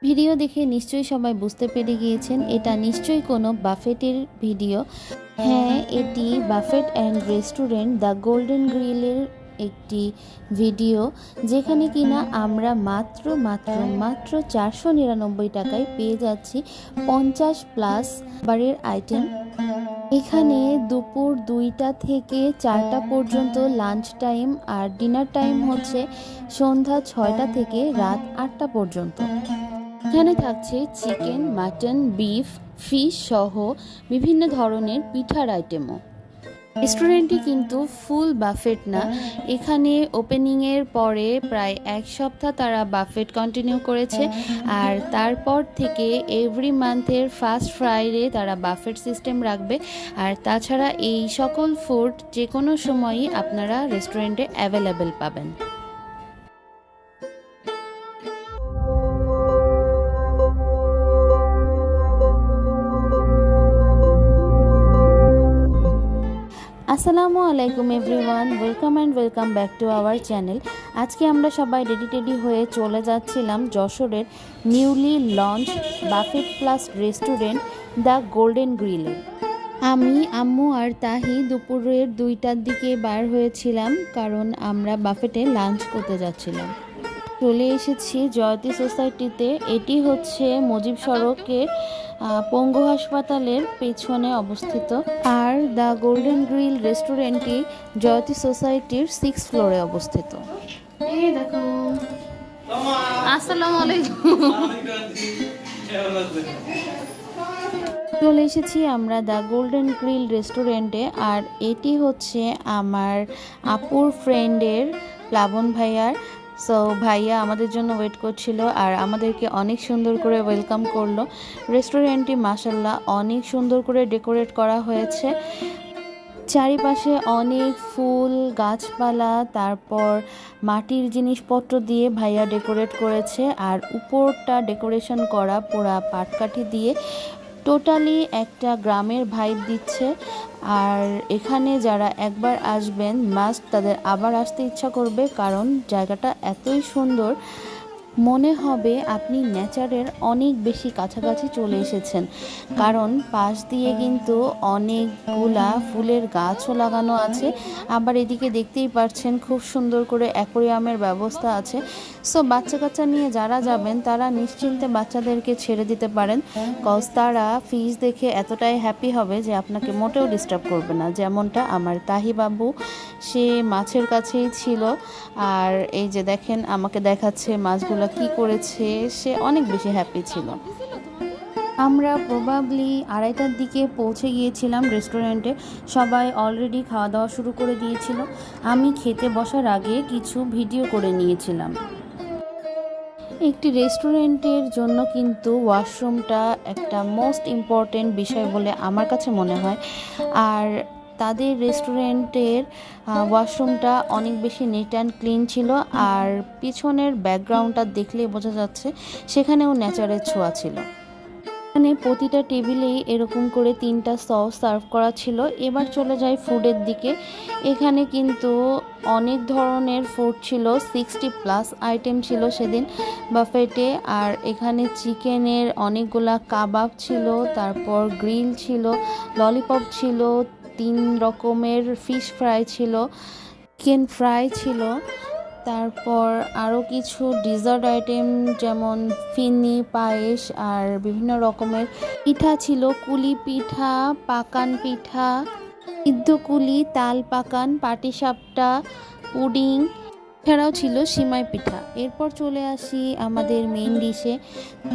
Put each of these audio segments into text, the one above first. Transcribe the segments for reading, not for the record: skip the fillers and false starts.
Video দেখে নিশ্চয়ই সবাই বুঝতে পেরে গিয়েছেন এটা নিশ্চয়ই কোনো বাফেটের ভিডিও। হ্যাঁ, এটি buffet and restaurant the golden গ্রিলের একটি ভিডিও, যেখানে কিনা আমরা মাত্র 499 টাকায় পেয়ে যাচ্ছি 50+ বারের আইটেম। এখানে দুপুর 2টা থেকে 4টা পর্যন্ত লাঞ্চ টাইম, আর ডিনার টাইম হচ্ছে সন্ধ্যা 6টা থেকে রাত 8টা পর্যন্ত। এখানে থাকছে চিকেন, মাটন, বিফ, ফিশ সহ বিভিন্ন ধরনের পিঠার আইটেমও। রেস্টুরেন্টটি কিন্তু ফুল বাফেট না, এখানে ওপেনিংয়ের পরে প্রায় 1 সপ্তাহ তারা বাফেট কন্টিনিউ করেছে, আর তারপর থেকে এভরি মান্থের ফার্স্ট ফ্রাইডে তারা বাফেট সিস্টেম রাখবে। আর তাছাড়া এই সকল ফুড যে কোনো সময়ই আপনারা রেস্টুরেন্টে অ্যাভেলেবেল পাবেন। আসসালামু আলাইকুম everyone, welcome back to our channel. আজকে আমরা সবাই রেডি হয়ে চলে যাচ্ছিলাম যশোরের newly launch buffet plus restaurant the Golden গ্রিলে। আমি, আম্মু আর তাহি দুপুরের 2টার দিকে বার হয়েছিলাম, কারণ আমরা বাফেটে লাঞ্চ করতে যাচ্ছিলাম। চলে এসেছি জয়তী সোসাইটিতে। এটি হচ্ছে মুজিব সড়কের পঙ্গু হাসপাতালের পেছনে অবস্থিত, আর দ্য গোল্ডেন গ্রিল রেস্টুরেন্টটি জয়তী সোসাইটির 6th ফ্লোরে অবস্থিত। এই দেখো, আসসালামু আলাইকুম। চলে এসেছি আমরা দ্য গোল্ডেন গ্রিল রেস্টুরেন্টে, আর এটি হচ্ছে আমার আপুর ফ্রেন্ডের প্লাবন ভাইয়ার। সো ভাইয়া আমাদের জন্য ওয়েট করছিল আর আমাদেরকে অনেক সুন্দর করে ওয়েলকাম করলো। রেস্টুরেন্টটি মাশাআল্লাহ অনেক সুন্দর করে ডেকোরেট করা হয়েছে। চারিপাশে অনেক ফুল, গাছপালা, তারপর মাটির জিনিসপত্র দিয়ে ভাইয়া ডেকোরেট করেছে, আর উপরটা ডেকোরেশন করা পুরা পাটকাঠি দিয়ে। টোটালি একটা গ্রামের ভাইব দিচ্ছে। আর এখানে যারা একবার আসবেন মাস্ট তাদের আবার আসতে ইচ্ছা করবে, কারণ জায়গাটা এতই সুন্দর, মনে হবে আপনি নেচারের অনেক বেশি কাছাকাছি চলে এসেছেন। কারণ পাশ দিয়ে কিন্তু অনেকগুলা ফুলের গাছও লাগানো আছে। আবার এদিকে দেখতেই পাচ্ছেন খুব সুন্দর করে অ্যাকোয়ারিয়ামের ব্যবস্থা আছে। সো বাচ্চা কাচ্চা নিয়ে যারা যাবেন তারা নিশ্চিন্তে বাচ্চাদেরকে ছেড়ে দিতে পারেন, কজ তারা ফিশ দেখে এতটাই হ্যাপি হবে যে আপনাকে মোটেও ডিস্টার্ব করবে না। যেমনটা আমার তাহি বাবু, সে মাছের কাছেই ছিল, আর এই যে দেখেন আমাকে দেখাচ্ছে মাছগুলো কি করেছে, সে অনেক বেশি হ্যাপি ছিল। আমরা প্রবাবলি 2:30টার দিকে পৌঁছে গিয়েছিলাম রেস্টুরেন্টে। সবাই অলরেডি খাওয়া দাওয়া শুরু করে দিয়েছিল। আমি খেতে বসার আগে কিছু ভিডিও করে নিয়েছিলাম। একটি রেস্টুরেন্টের জন্য কিন্তু ওয়াশরুমটা একটা মোস্ট ইম্পর্টেন্ট বিষয় বলে আমার কাছে মনে হয়। আর তাদের রেস্টুরেন্টের ওয়াশরুমটা অনেক বেশি নিট অ্যান্ড ক্লিন ছিল, আর পিছনের ব্যাকগ্রাউন্ডটা দেখলেই বোঝা যাচ্ছে সেখানেও নেচারের ছোঁয়া ছিল। এখানে প্রতিটা টেবিলেই এরকম করে 3টা সস সার্ভ করা ছিল। এবার চলে যায় ফুডের দিকে। এখানে কিন্তু অনেক ধরনের ফুড ছিল, 60+ আইটেম ছিল সেদিন বাফেটে। আর এখানে চিকেনের অনেকগুলা কাবাব ছিল, তারপর গ্রিল ছিল, ললিপপ ছিল, 3 রকমের ফিশ ফ্রাই ছিল, চিকেন ফ্রাই ছিল, তারপর আরও কিছু ডিজার্ট আইটেম যেমন ফিরনি, পায়েস, আর বিভিন্ন রকমের পিঠা ছিল। কুলি পিঠা, পাকান পিঠা, সিদ্ধ কুলি, তাল পাকান, পাটিসাপটা, পুডিং, এছাড়াও ছিল সিমাই পিঠা। এরপর চলে আসি আমাদের মেইন ডিশে।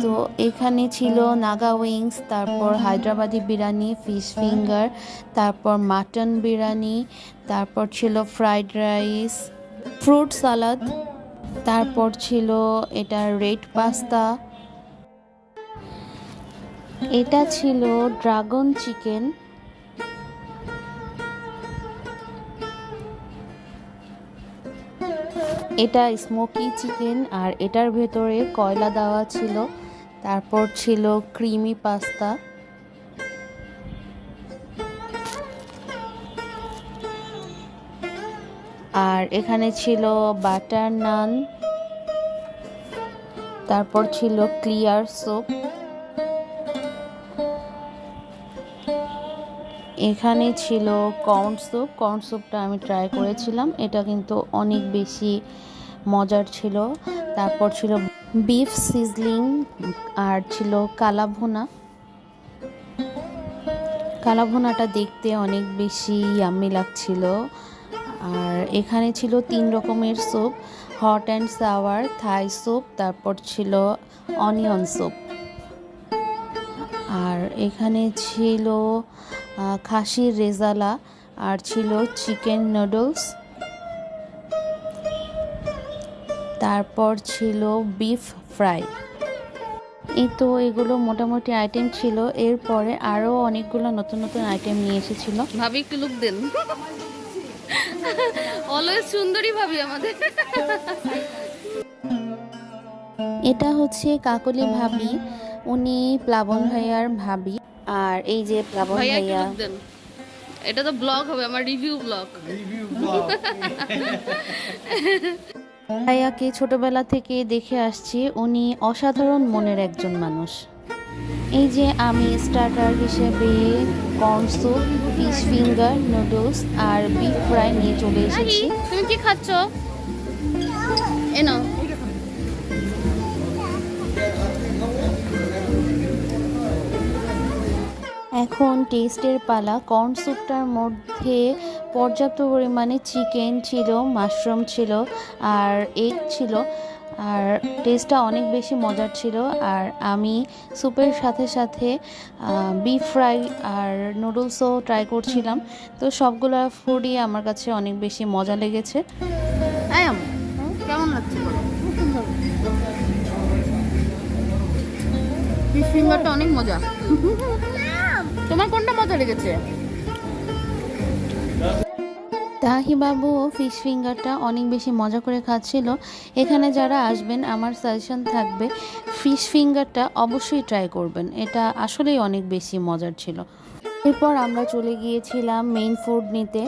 তো এখানে ছিল নাগা উইংস, তারপর হায়দ্রাবাদি বিরিয়ানি, ফিশ ফিঙ্গার, তারপর মাটন বিরিয়ানি, তারপর ছিল ফ্রাইড রাইস, ফ্রুট সালাদ, তারপর ছিল এটা রেড পাস্তা, এটা ছিল ড্রাগন চিকেন, এটা স্মোকি চিকেন, আর এটার ভেতরে কয়লা দেওয়া ছিল। তারপর ছিল ক্রিমি পাস্তা, আর এখানে ছিল বাটার নান, তারপর ছিল ক্লিয়ার স্যুপ। এখানে ছিল কর্ন স্যুপ। কর্ন স্যুপটা আমি ট্রাই করেছিলাম, এটা কিন্তু অনেক বেশি মজার ছিল। তারপর ছিল বিফ সিজলিং, আর ছিল কালাভুনা। কালাভুনাটা দেখতে অনেক বেশি ইয়াম্মি লাগছিল। আর এখানে ছিল 3 রকমের soup, hot and sour, Thai soup, তারপর ছিল অনিয়ন স্যুপ। আর এখানে ছিল খাসির রেজালা, আর ছিল চিকেন নুডলস, তারপর ছিল বিফ ফ্রাই। এই তো এগুলো মোটামুটি আইটেম ছিল। এরপরে আরও অনেকগুলো নতুন নতুন আইটেম নিয়ে এসেছিল। ভাবি একটু লুক দেন, অলওয়েজ সুন্দরী ভাবি আমাদের। এটা হচ্ছে কাকলি ভাবি, উনি প্লাবন ভাইয়ার ভাবি। আর এই যে প্লাবন ভাইয়া একটু ভাইয়া, লুক দেন। এটা তো ব্লগ হবে, আমার রিভিউ ব্লগ। ভাইয়াকে ছোটবেলা থেকে দেখে আসছি, উনি অসাধারণ মনের একজন মানুষ। এই যে আমি স্টার্টার হিসেবে corn soup, fish finger, noodles আর বিফ ফ্রাই নিয়ে চলে এসেছি। তুমি কি খাচ্ছ? এনো এখন টেস্টের পালা। কর্ন স্যুপটার মধ্যে পর্যাপ্ত পরিমাণে চিকেন ছিল, মাশরুম ছিল, আর এগ ছিল। আর টেস্টটা অনেক বেশি মজার ছিল। আর আমি স্যুপের সাথে সাথে বিফ ফ্রাই আর নুডলসও ট্রাই করছিলাম। তো সবগুলো ফুডই আমার কাছে অনেক বেশি মজা লেগেছে। কেমন লাগছে? ফিশ ফিঙ্গারটা অনেক মজা। তোমার কোনটা মজা লেগেছে? তাহিবাবুও ফিশ ফিঙ্গারটা অনেক বেশি মজা করে খাচ্ছিল। এখানে যারা আসবেন আমার সাজেশন থাকবে ফিশ ফিঙ্গারটা অবশ্যই ট্রাই করবেন, এটা আসলেই অনেক বেশি মজার ছিল। এরপর আমরা চলে গিয়েছিলাম মেইন ফুড নিতে।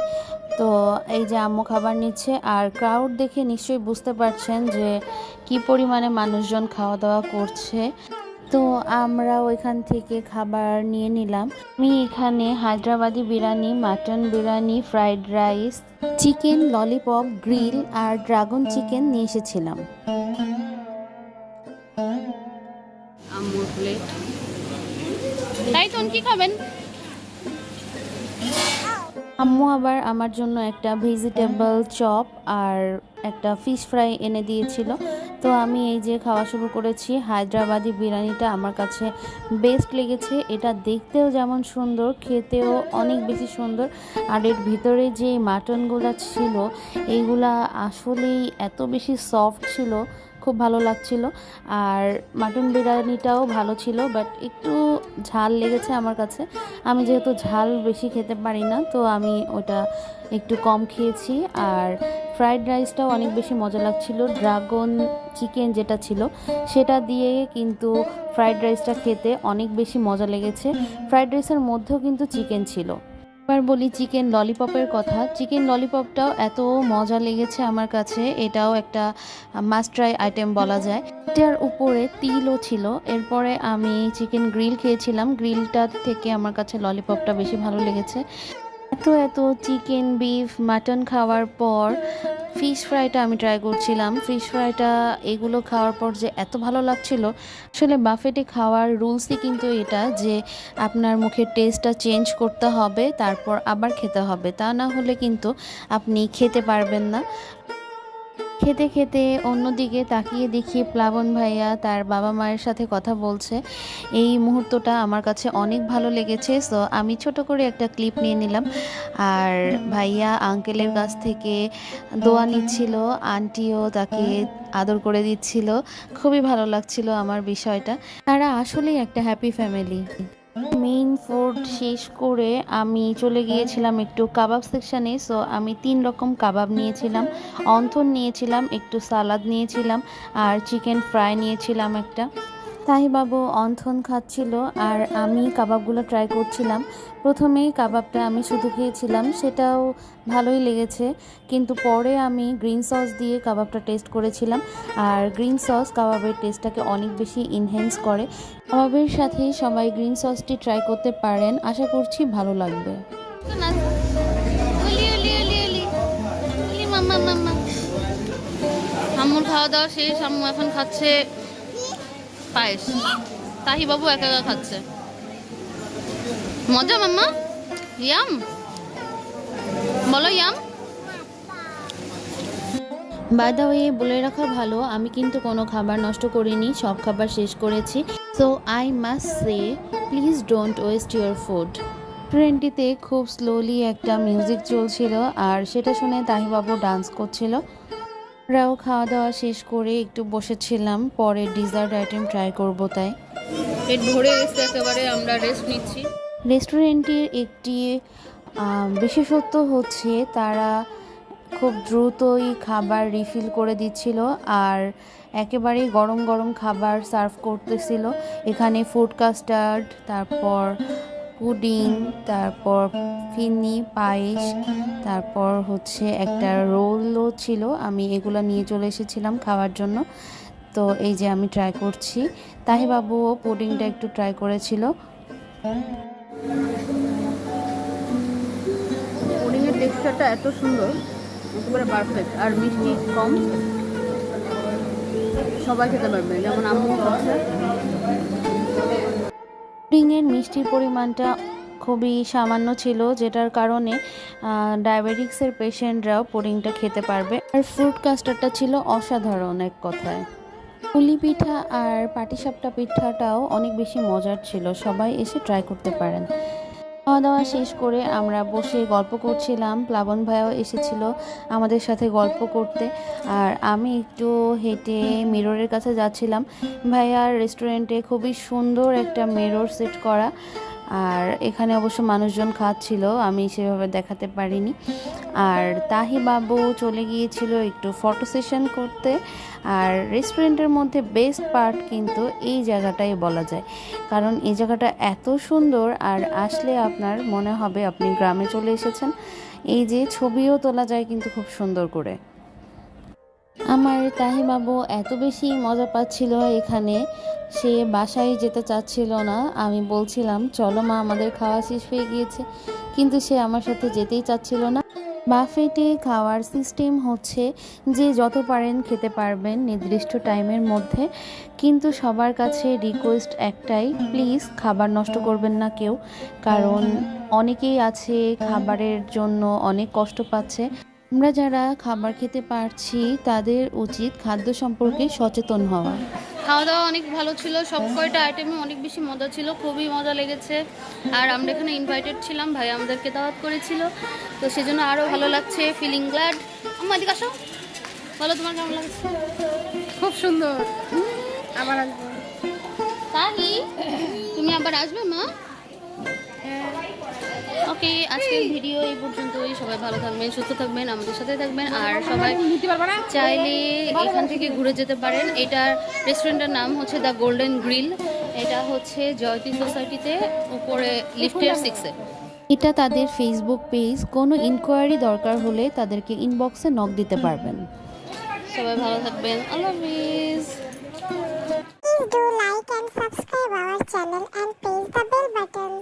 তো এই যে আম্মু খাবার নিচ্ছে, আর ক্রাউড দেখে নিশ্চয়ই বুঝতে পারছেন যে কি পরিমাণে মানুষজন খাওয়া দাওয়া করছে। তো আমরা ওইখান থেকে খাবার নিয়ে নিলাম। আমি এখানে Hyderabadi biryani, mutton biryani, fried rice, chicken lollipop, grill আর ড্রাগন চিকেন নিয়ে এসেছিলাম। আম্মুর প্লেট। তাই তো কি খাবেন? আম্মু আবার আমার জন্য একটা ভেজিটেবল চপ আর একটা ফিশ ফ্রাই এনে দিয়েছিল। তো আমি এই যে খাওয়া শুরু করেছি। হায়দ্রাবাদি বিরিয়ানিটা আমার কাছে বেস্ট লেগেছে। এটা দেখতেও যেমন সুন্দর, খেতেও অনেক বেশি সুন্দর। আর এর ভিতরে যে মাটনগুলো ছিল এইগুলা আসলেই এত বেশি সফট ছিল, খুব ভালো লাগছিল। আর মাটন বিরিয়ানিটাও ভালো ছিল, বাট একটু ঝাল লেগেছে আমার কাছে। আমি যেহেতু ঝাল বেশি খেতে পারি না, তো আমি ওটা একটু কম খেয়েছি। আর ফ্রাইড রাইসটাও অনেক বেশি মজা লাগছিল। ড্রাগন চিকেন যেটা ছিল সেটা দিয়ে কিন্তু ফ্রাইড রাইসটা খেতে অনেক বেশি মজা লেগেছে। ফ্রাইড রাইসের মধ্যেও কিন্তু চিকেন ছিল। এবার বলি চিকেন ললিপপের কথা। চিকেন ললিপপটাও এত মজা লেগেছে আমার কাছে, এটাও একটা মাস্ট ট্রাই আইটেম বলা যায়। এটার উপরে তিলও ছিল। এরপরে আমি চিকেন গ্রিল খেয়েছিলাম, গ্রিলটা থেকে আমার কাছে ললিপপটা বেশি ভালো লেগেছে। এত চিকেন, বিফ, মাটন খাওয়ার পর ফিশ ফ্রাইটা আমি ট্রাই করছিলাম। ফিশ ফ্রাইটা এগুলো খাওয়ার পর যে এত ভালো লাগছিল। আসলে বাফেটে খাওয়ার রুলসই কিন্তু এটা, যে আপনার মুখের টেস্টটা চেঞ্জ করতে হবে, তারপর আবার খেতে হবে, তা না হলে কিন্তু আপনি খেতে পারবেন না। খেতে খেতে অন্যদিকে তাকিয়ে দেখি প্লাবন ভাইয়া তার বাবা মায়ের সাথে কথা বলছে। এই মুহূর্তটা আমার কাছে অনেক ভালো লেগেছে। সো আমি ছোট করে একটা ক্লিপ নিয়ে নিলাম। আর ভাইয়া আঙ্কেলের কাছ থেকে দোয়া নিচ্ছিল, আন্টিও তাকে আদর করে দিচ্ছিল। খুবই ভালো লাগছিল আমার বিষয়টা। তারা আসলেই একটা হ্যাপি ফ্যামিলি। মেইন ফুড শেষ করে আমি চলে গিয়েছিলাম একটু কাবাব সেকশানে। সো আমি 3 রকম কাবাব নিয়েছিলাম, অন্থন নিয়েছিলাম, একটু সালাদ নিয়েছিলাম, আর চিকেন ফ্রাই নিয়েছিলাম একটা। তাহিবাবু অন্থন খাচ্ছিল আর আমি কাবাবগুলো ট্রাই করছিলাম। প্রথমেই কাবাবটা আমি শুধু খেয়েছিলাম, সেটাও ভালোই লেগেছে, কিন্তু পরে আমি গ্রিন সস দিয়ে কাবাবটা টেস্ট করেছিলাম। আর গ্রিন সস কাবাবের টেস্টটাকে অনেক বেশি ইনহ্যান্স করে। কাবাবের সাথে সবাই গ্রিন সসটি ট্রাই করতে পারেন, আশা করছি ভালো লাগবে। আম্মুর খাওয়া দাওয়া শেষ, আম্মু এখন খাচ্ছে পায়েস। তাহিবাবু একা একা খাচ্ছে। মজা মাম্মা? ইয়াম বলো, ইয়াম। বাই দ্য ওয়ে, বলে রাখা ভালো, আমি কিন্তু কোনো খাবার নষ্ট করিনি, সব খাবার শেষ করেছি। So I must say, please don't waste your food. ট্রেনটিতে খুব স্লোলি একটা মিউজিক চলছিল আর সেটা শুনে তাহিবাবু ডান্স করছিল। আমরাও খাওয়া দাওয়া শেষ করে একটু বসেছিলাম, পরে ডিজার্ট আইটেম ট্রাই করব তাই। পেট ভরে গেছে একেবারে, আমরা রেস্ট নিচ্ছি। রেস্টুরেন্টের একটি বিশেষত্ব হচ্ছে তারা খুব দ্রুতই খাবার রিফিল করে দিচ্ছিল আর একেবারেই গরম গরম খাবার সার্ভ করতেছিল। এখানে ফুড কাস্টার্ড, তারপর পুডিং, তারপর ফিরনি, পায়েস, তারপর হচ্ছে একটা রোলও ছিল। আমি এগুলো নিয়ে চলে এসেছিলাম খাওয়ার জন্য। তো এই যে আমি ট্রাই করছি। তাহিবাবুও পুডিংটা একটু ট্রাই করেছিল। পুডিংয়ের টেক্সচারটা এত সুন্দর, একেবারে পারফেক্ট, আর মিষ্টি কম, সবাই খেতে পারবে, যেমন আম্মু খাচ্ছে। পুডিংয়ের মিষ্টির পরিমাণটা খুবই সামান্য ছিল, যেটার কারণে ডায়াবেটিক্সের পেশেন্টরাও পুডিংটা খেতে পারবে। আর ফ্রুট কাস্টার্ডটা ছিল অসাধারণ এক কথায়। পুলি পিঠা আর পাটিসাপটা পিঠাটাও অনেক বেশি মজার ছিল, সবাই এসে ট্রাই করতে পারেন। খাওয়া দাওয়া শেষ করে আমরা বসে গল্প করছিলাম। প্লাবন ভাইয়াও এসেছিল আমাদের সাথে গল্প করতে, আর আমি একটু হেঁটে মিররের কাছে যাচ্ছিলাম। ভাইয়ার রেস্টুরেন্টে খুবই সুন্দর একটা মিরর সেট করা, আর এখানে অবশ্য মানুষজন খাচ্ছিল, আমি সেভাবে দেখাতে পারিনি। আর তাহিবাবু চলে গিয়েছিল একটু ফটো সেশন করতে। আর রেস্টুরেন্টের মধ্যে বেস্ট পার্ট কিন্তু এই জায়গাটাই বলা যায়, কারণ এই জায়গাটা এত সুন্দর আর আসলে আপনার মনে হবে আপনি গ্রামে চলে এসেছেন। এই যে ছবিও তোলা যায় কিন্তু খুব সুন্দর করে। আমার তাহিবাবু এত বেশি মজা পাচ্ছিল এখানে, সে বাসায় যেতে চাচ্ছিল না। আমি বলছিলাম চলো মা, আমাদের খাওয়া শেষ হয়ে গিয়েছে, কিন্তু সে আমার সাথে যেতেই চাচ্ছিল না। বাফেটে খাওয়ার সিস্টেম হচ্ছে যে যত পারেন খেতে পারবেন নির্দিষ্ট টাইমের মধ্যে, কিন্তু সবার কাছে রিকোয়েস্ট একটাই, প্লিজ খাবার নষ্ট করবেন না কেউ, কারণ অনেকেই আছে খাবারের জন্য অনেক কষ্ট পাচ্ছে। আমরা যারা খাবার খেতে পারছি তাদের উচিত খাদ্য সম্পর্কে সচেতন হওয়া। খাওয়া দাওয়া অনেক ভালো ছিল, সব কয়টা আইটেমে অনেক বেশি মজা ছিল, খুবই মজা লেগেছে। আর আমরা এখানে ইনভাইটেড ছিলাম, ভাই আমাদেরকে দাওয়াত করেছিল, তো সেজন্য আরও ভালো লাগছে, ফিলিং গ্ল্যাড। আম্মা এদিকে আসো, বলো তোমার কেমন লাগছে? খুব সুন্দর, আবার আসবো। তাই তুমি আবার আসবে মা? ওকে, আজকের ভিডিও এই পর্যন্তই। সবাই ভালো থাকবেন, সুস্থ থাকবেন, আমাদের সাথে থাকবেন, আর সবাই চাইলে এখান থেকে ঘুরে যেতে পারেন। এটার রেস্টুরেন্টের নাম হচ্ছে দ্য গোল্ডেন গ্রিল। এটা হচ্ছে জয়তী সোসাইটিতে, উপরে লিফটের 6-এ। এটা তাদের ফেসবুক পেজ, কোনো ইনকোয়ারি দরকার হলে তাদেরকে ইনবক্সে নক দিতে পারবেন। সবাই ভালো থাকবেন, আল্লাহ হাফিজ। Please do like and subscribe our channel and press the bell button.